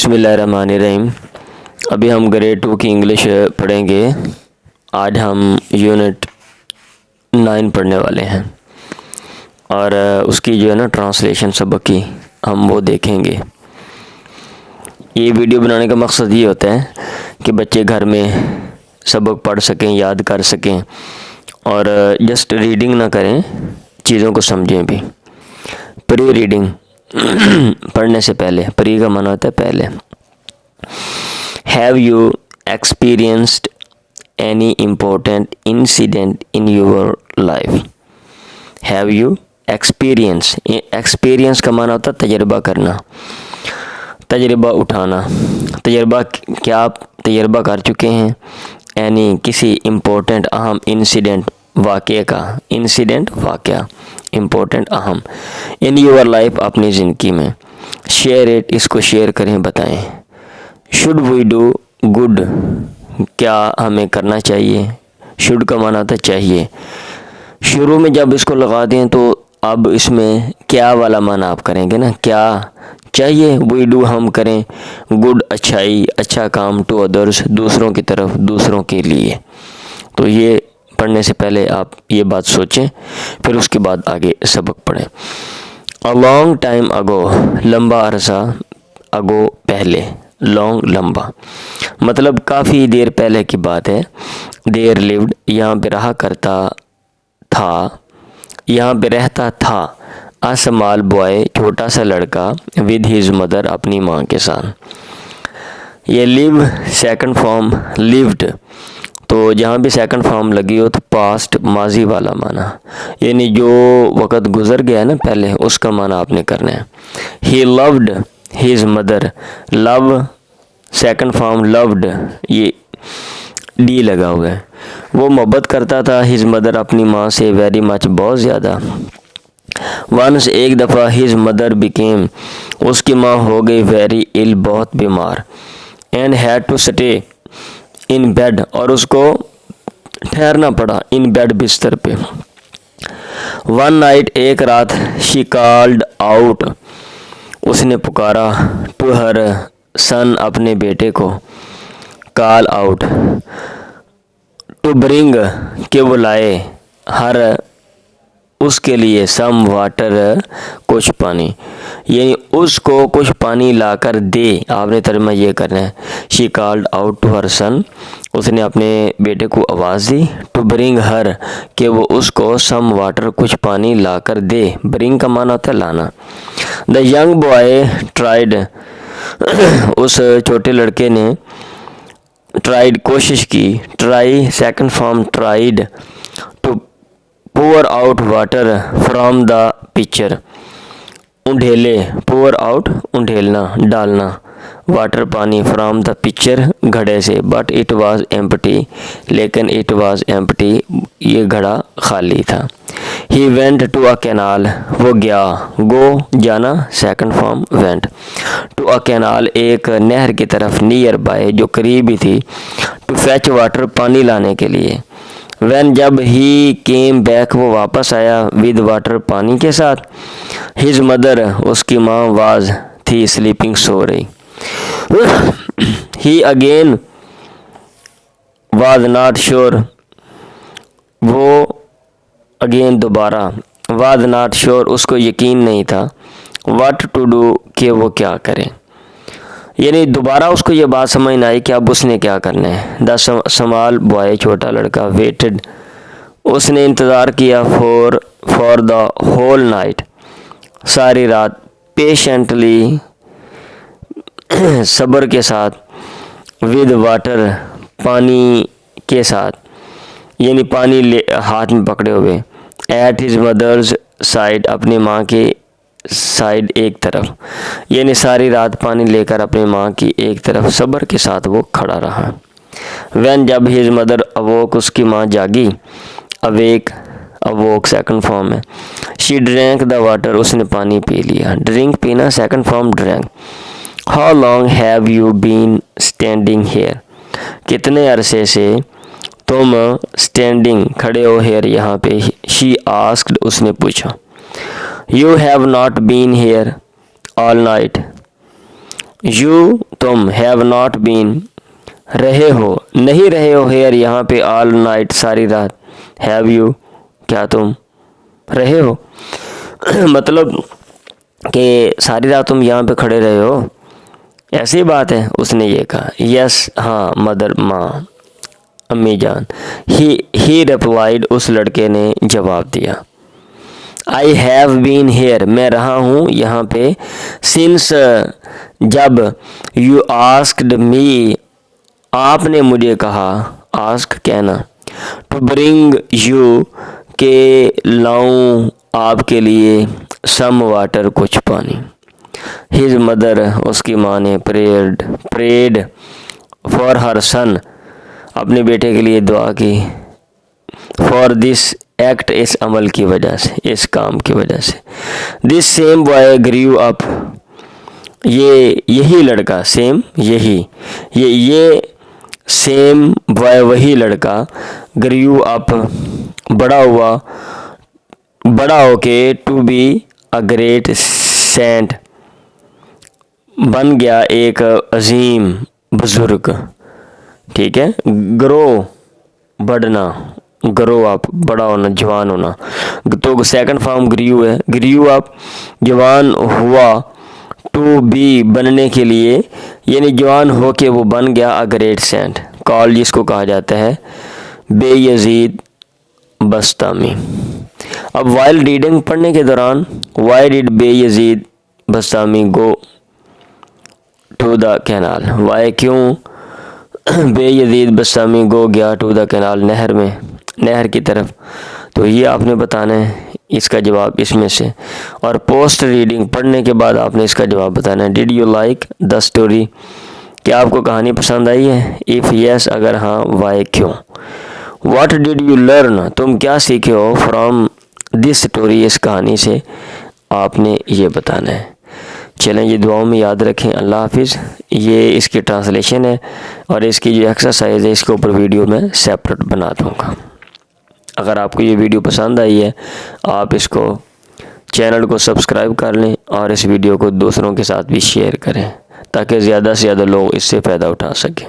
बिस्मिल्लाहिर्रहमानिर्रहीम। अभी हम ग्रेड 2 की इंग्लिश पढ़ेंगे। आज हम यूनिट 9 पढ़ने वाले हैं और उसकी जो है ना ट्रांसलेशन सबक की हम वो देखेंगे। ये वीडियो बनाने का मकसद ये होता है कि बच्चे घर में सबक पढ़ सकें, याद कर सकें और जस्ट रीडिंग ना करें, चीज़ों को समझें भी। प्री रीडिंग पढ़ने से पहले, प्री का माना होता है पहले। Have you experienced any important incident in your life? Have you experience का माना होता है तजर्बा करना, तजर्बा उठाना। तजर्बा क्या आप तजर्बा कर चुके हैं? एनी किसी इम्पोर्टेंट अहम इंसिडेंट वाक़े का, इंसिडेंट वाक़या, इम्पोर्टेंट अहम इन योर लाइफ अपनी ज़िंदगी में। शेयर इट, इसको शेयर करें, बताएं। शुड वी डू गुड, क्या हमें करना चाहिए? शुड का माना था चाहिए। शुरू में जब इसको लगा दें तो अब इसमें क्या वाला माना आप करेंगे ना, क्या चाहिए। वी डू हम करें, गुड अच्छाई, अच्छा काम, टू अदर्स दूसरों की तरफ, दूसरों के लिए। तो ये पढ़ने से पहले आप ये बात सोचें, फिर उसके बाद आगे सबक पढ़ें। अ लॉन्ग टाइम अगो, लंबा अरसा, अगो पहले, लॉन्ग लंबा, मतलब काफ़ी देर पहले की बात है। देर लिव्ड, यहाँ पे रहा करता था, यहाँ पे रहता था। अ स्मॉल बॉय, छोटा सा लड़का, विद हिज मदर, अपनी माँ के साथ। ये लिव सेकंड फॉर्म लिव्ड, तो जहाँ भी सेकंड फॉर्म लगी हो तो पास्ट माजी वाला माना, यानी जो वक़्त गुज़र गया है ना पहले, उसका माना आपने करना है। He loved his mother, love second form loved, ये डी लगा हुआ है। वो मोहब्बत करता था हिज मदर, अपनी माँ से, वेरी मच, बहुत ज़्यादा। वंस एक दफ़ा, हिज मदर बिकेम, उसकी माँ हो गई वेरी इल, बहुत बीमार। And had to stay in bed, और उसको ठहरना पड़ा इन बेड, बिस्तर पे। वन नाइट, एक रात, शी कॉल्ड आउट, उसने पुकारा, टू हर सन, अपने बेटे को, कॉल आउट, टू ब्रिंग, के वो लाए, हर उसके लिए, सम वाटर, कुछ पानी, यानी उसको कुछ पानी लाकर दे। आपने तर्जुमा ये करना है। She called out to her son, उसने अपने बेटे को आवाज़ दी, टू ब्रिंग हर, कि वो उसको, सम वाटर, कुछ पानी लाकर दे। ब्रिंग का माना होता है लाना। द यंग बॉय ट्राइड, उस छोटे लड़के ने ट्राइड, कोशिश की, try second form tried, to pour out water from the pitcher, उंडेले, pour आउट उंडेलना, डालना, वाटर पानी, फ्रॉम द पिक्चर, घड़े से। बट इट वाज एम्प्टी, लेकिन इट वाज एम्प्टी, ये घड़ा खाली था। He went to a canal, वो गया, गो जाना, second form went, to a canal, एक नहर की तरफ, नियर बाय, जो करीब ही थी, टू फैच वाटर, पानी लाने के लिए। वैन जब ही केम बैक, वो वापस आया, विद वाटर, पानी के साथ। हिज मदर, उसकी माँ, वाज थी, स्लीपिंग, सो रही। ही अगेन वाज नॉट श्योर, वो अगेन दोबारा, वाज नॉट श्योर, उसको यकीन नहीं था, व्हाट टू डू, कि वो क्या करे, यानी दोबारा उसको ये बात समझ ना आई कि अब उसने क्या करना है। द स्मॉल बॉय, छोटा लड़का, वेटेड, उसने इंतज़ार किया, फॉर द होल नाइट, सारी रात, पेशेंटली, सब्र के साथ, विद वाटर, पानी के साथ, यानी पानी ले हाथ में पकड़े हुए, एट हिज मदर्स साइड, अपनी माँ के साइड, एक तरफ, यानी सारी रात पानी लेकर अपनी माँ की एक तरफ सब्र के साथ वो खड़ा रहा। वैन जब हिज मदर अवोक, उसकी माँ जागी, अवेक, अवोक सेकंड फॉर्म है। शी ड्रैंक द वाटर, उसने पानी पी लिया, ड्रिंक पीना, second form drank. How long have you been standing here, कितने अरसे से तुम स्टैंडिंग, खड़े हो, हेयर, यहाँ पे। शी आस्क्ड, उसने पूछा। You have not been here all night, you तुम, हैव नॉट बीन रहे हो, नहीं रहे हो हेयर यहाँ पे, ऑल नाइट सारी रात, हैव यू क्या तुम रहे हो मतलब कि सारी रात तुम यहाँ पे खड़े रहे हो, ऐसी बात है। उसने ये कहा यस हाँ मदर माँ अम्मी जान। ही रिप्लाइड उस लड़के ने जवाब दिया आई हैव बीन हेयर मैं रहा हूँ यहाँ पे, सिंस जब, यू आस्क्ड मी आपने मुझे कहा, आस्क कहना, टू ब्रिंग यू के लाऊं आपके लिए, सम वाटर कुछ पानी। हिज मदर उसकी माँ ने प्रेड फॉर हर सन अपने बेटे के लिए दुआ की, फॉर दिस एक्ट इस अमल की वजह से, इस काम की वजह से। This same boy grew up यही लड़का, सेम यही, ये सेम बॉय वही लड़का, ग्रीव अप बड़ा होके, to be a great saint बन गया एक अजीम बुजुर्ग। ठीक है, ग्रो बढ़ना, ग्रो अप बड़ा होना, जवान होना। तो सेकंड फॉर्म ग्रीव है, ग्रीव अप जवान हुआ, टू बी बनने के लिए, यानी जवान हो के वो बन गया अ ग्रेट सेंट, कॉल जिसको कहा जाता है बेयजीद बस्तामी। अब वाइल रीडिंग पढ़ने के दौरान, why did Bayazid Bastami go to the canal, why क्यों बेयजीद बस्तामी गो गया टू द कैनाल नहर में, नहर की तरफ। तो ये आपने बताना है इसका जवाब इसमें से, और पोस्ट रीडिंग पढ़ने के बाद आपने इसका जवाब बताना है। Did you like the story क्या आपको कहानी पसंद आई है, इफ़ यस अगर हाँ वाई क्यों। व्हाट डिड यू लर्न तुम क्या सीखे हो, फ्रॉम दिस स्टोरी इस कहानी से, आपने ये बताना है। चलें ये दुआओं में याद रखें। अल्लाह हाफिज़। ये इसकी ट्रांसलेशन है और इसकी जो एक्सरसाइज है इसके ऊपर वीडियो में सेपरेट बना दूँगा। अगर आपको ये वीडियो पसंद आई है आप इसको चैनल को सब्सक्राइब कर लें और इस वीडियो को दूसरों के साथ भी शेयर करें ताकि ज़्यादा से ज़्यादा लोग इससे फ़ायदा उठा सकें।